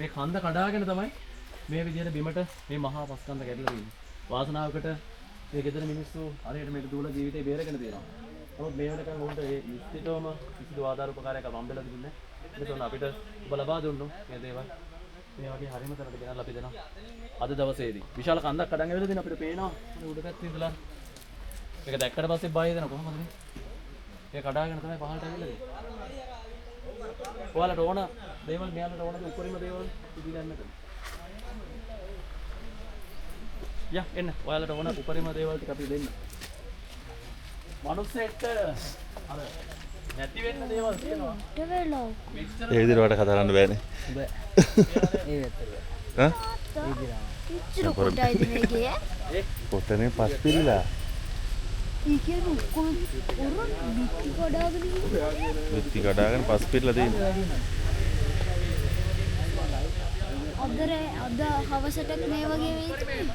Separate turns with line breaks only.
මේ කන්ද කඩාගෙන තමයි මේ විදිහට බිමට මේ මහා පස්කන්ධ කැඩලා තියෙන්නේ. වාසනාවකට මේ ගෙදර මිනිස්සු හරියට මේක දුවලා ජීවිතේ බේරගෙන තියෙනවා. නමුත් මේ වෙනකන් උන්ට ඒ නිශ්චිතවම කිසිදු ආධාර උපකාරයක් හම්බෙලා තිබුණේ නැහැ. ඒක උන් අපිට ඔබ ලබා දුන්නු මේ දේවල්. මේ වගේ හරිම තැනට ගෙනල්ලා අපි දෙනවා. අද දවසේදී විශාල කන්දක් කඩන් ඇවිල්ලා තියෙන අපිට පේනවා. උඩ පැත්තේ ඉඳලා මේක දැක්කට පස්සේ බය වෙන කොහොමද මේ? ඒක කඩාගෙන තමයි පහළට ඇවිල්ලා තියෙන්නේ. ඔයාලට ඕන දේවල් මෙයාලට ඕනද උඩරිම දේවල් ඉදිරියන්නද? යා එන්න. ඔයාලට ඕන උඩරිම දේවල් ටික අපි දෙන්න. මනුස්සයෙක්ට අර නැති වෙන්න දේවල් තියෙනවා.
ඒ විදිහට වට කතා කරන්න බෑනේ.
බෑ. ඒ ඇත්තට.
හා?
ඉච්චර කොටයිද මේකේ?
පොතනේ පස් පිළිලා.
ඊකේ ඔක්කොම ඔරොන් බිත්ති කඩාගෙන ඉන්නේ.
විත්ති කඩාගෙන පස් පිළිලා තියෙනවා.
අද හවසට මේ වගේ වෙයිද?